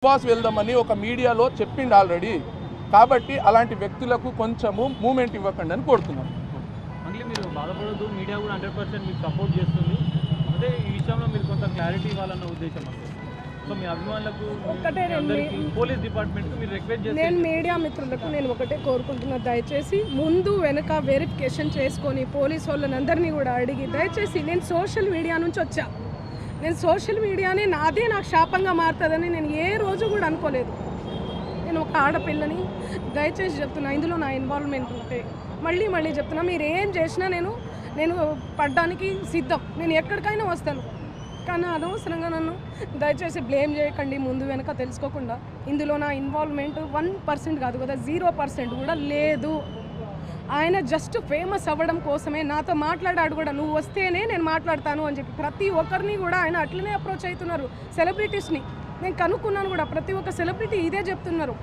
Boss వెళ్దామని ఒక మీడియాలో చెప్పిండు ఆల్రెడీ. కాబట్టి అలాంటి వ్యక్తులకు కొంచెము మూమెంట్ ఇవ్వకండి అని కోరుతున్నాను. మళ్ళీ మీరు బాధపడద్దు, మీడియా కూడా 100% మీకు సపోర్ట్ చేస్తుంది. అదే ఈ విషయంలో మీరు కొంత క్లారిటీ ఇవ్వాలన్న ఉద్దేశం అంతే. సో మీ అభిమానులకు పోలీస్ డిపార్ట్మెంట్ మీరు రిక్వెస్ట్ చేసి నేను మీడియా మిత్రులకు నేను ఒకటే కోరుకుంటున్నా, దయచేసి ముందు వెనక వెరిఫికేషన్ చేసుకొని పోలీసు వాళ్ళని అందరినీ కూడా అడిగి దయచేసి నేను సోషల్ మీడియా నుంచి వచ్చా. నేను సోషల్ మీడియానే నాకు శాపంగా మారుతుందని నేను ఏ రోజు కూడా అనుకోలేదు. నేను ఒక ఆడపిల్లని దయచేసి చెప్తున్నా, ఇందులో నా ఇన్వాల్వ్మెంట్ ఉంటే మళ్ళీ చెప్తున్నా, మీరు ఏం చేసినా నేను పడ్డానికి సిద్ధం, నేను ఎక్కడికైనా వస్తాను. కానీ అనవసరంగా నన్ను దయచేసి బ్లేమ్ చేయకండి ముందు వెనక తెలుసుకోకుండా. ఇందులో నా ఇన్వాల్వ్మెంట్ 1% కాదు కదా, 0% కూడా లేదు. ఆయన జస్ట్ ఫేమస్ అవ్వడం కోసమే నాతో మాట్లాడాడు కూడా, నువ్వు వస్తేనే నేను మాట్లాడతాను అని చెప్పి. ప్రతి ఒక్కరిని కూడా ఆయన అట్లనే అప్రోచ్ అవుతున్నారు. సెలబ్రిటీస్ని నేను కనుక్కున్నాను కూడా, ప్రతి ఒక్క సెలబ్రిటీ ఇదే చెప్తున్నారు.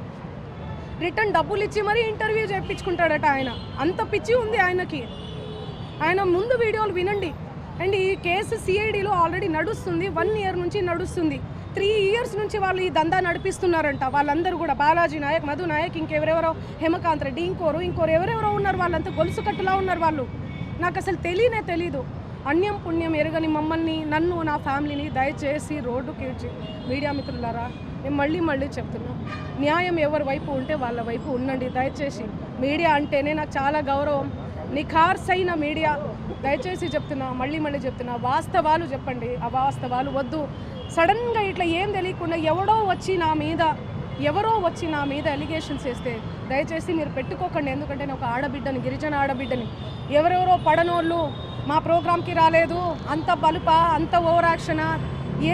రిటర్న్ డబ్బులు ఇచ్చి మరీ ఇంటర్వ్యూ చేయించుకుంటాడట ఆయన. అంత పిచ్చి ఉంది ఆయనకి. ఆయన ముందు వీడియోలు వినండి. అండ్ ఈ కేసు సిఐడిలో ఆల్రెడీ నడుస్తుంది, 1 year నుంచి నడుస్తుంది. 3 years నుంచి వాళ్ళు ఈ దందా నడిపిస్తున్నారంట. వాళ్ళందరూ కూడా బాలాజీ నాయక్, మధు నాయక్, ఇంకెవరెవరో హేమకాంత్ రెడ్డి, ఇంకోరు ఎవరెవరో ఉన్నారు. వాళ్ళంతా గొలుసు కట్టులా ఉన్నారు వాళ్ళు. నాకు అసలు తెలీదు. అన్యం పుణ్యం ఎరగని మమ్మల్ని, నన్ను, నా ఫ్యామిలీని దయచేసి రోడ్డుకి ఇచ్చి మీడియా మిత్రులారా నేను మళ్ళీ చెప్తున్నా, న్యాయం ఎవరి వైపు ఉంటే వాళ్ళ వైపు ఉండండి. దయచేసి మీడియా అంటేనే నాకు చాలా గౌరవం. నిఖార్సైన మీడియా, దయచేసి చెప్తున్నా, మళ్ళీ చెప్తున్నా, వాస్తవాలు చెప్పండి, అవాస్తవాలు వద్దు. సడన్గా ఇట్లా ఏం తెలియకుండా ఎవరో వచ్చి నా మీద ఎలిగేషన్స్ వేస్తే దయచేసి మీరు పెట్టుకోకండి. ఎందుకంటే నేను ఒక ఆడబిడ్డని, గిరిజన ఆడబిడ్డని. ఎవరెవరో పడనోళ్ళు మా ప్రోగ్రామ్కి రాలేదు, అంత బలుపా, అంత ఓవర్ యాక్షనా,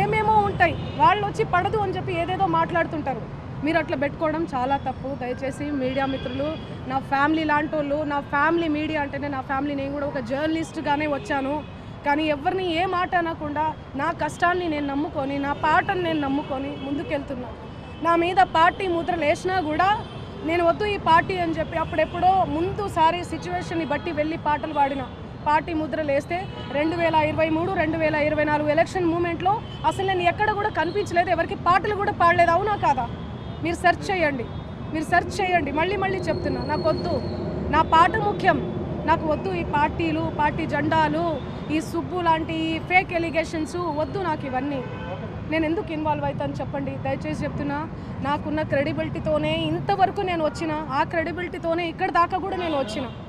ఏమేమో ఉంటాయి. వాళ్ళు వచ్చి పడదు అని చెప్పి ఏదేదో మాట్లాడుతుంటారు. మీరు అట్లా పెట్టుకోవడం చాలా తప్పు. దయచేసి మీడియా మిత్రులు, నా ఫ్యామిలీ లాంటి వాళ్ళు, నా ఫ్యామిలీ మీడియా అంటేనే నా ఫ్యామిలీ. నేను కూడా ఒక జర్నలిస్ట్గానే వచ్చాను. కానీ ఎవరిని ఏ మాట అనకుండా నా కష్టాన్ని నేను నమ్ముకొని, నా పాటను నేను నమ్ముకొని ముందుకెళ్తున్నా. నా మీద పార్టీ ముద్రలు వేసినా కూడా నేను వద్దు ఈ పార్టీ అని చెప్పి అప్పుడెప్పుడో ముందుసారి సిచ్యువేషన్ని బట్టి వెళ్ళి పాటలు పాడిన. పార్టీ ముద్రలు వేస్తే 2023, 2024 ఎలక్షన్ మూమెంట్లో అసలు నేను ఎక్కడ కూడా కనిపించలేదు, ఎవరికి పాటలు కూడా పాడలేదు. అవునా కాదా? మీరు సెర్చ్ చేయండి. మళ్ళీ చెప్తున్నా, నాకు వద్దు, నా పాట ముఖ్యం. నాకు వద్దు ఈ పార్టీలు, పార్టీ జెండాలు, ఈ సుబ్బు లాంటి ఫేక్ ఎలిగేషన్స్ వద్దు నాకు ఇవన్నీ. నేను ఎందుకు ఇన్వాల్వ్ అవుతాను చెప్పండి. దయచేసి చెప్తున్నా, నాకున్న క్రెడిబిలిటీతోనే ఇంతవరకు నేను వచ్చిన, ఆ క్రెడిబిలిటీతోనే ఇక్కడ దాకా కూడా నేను వచ్చిన.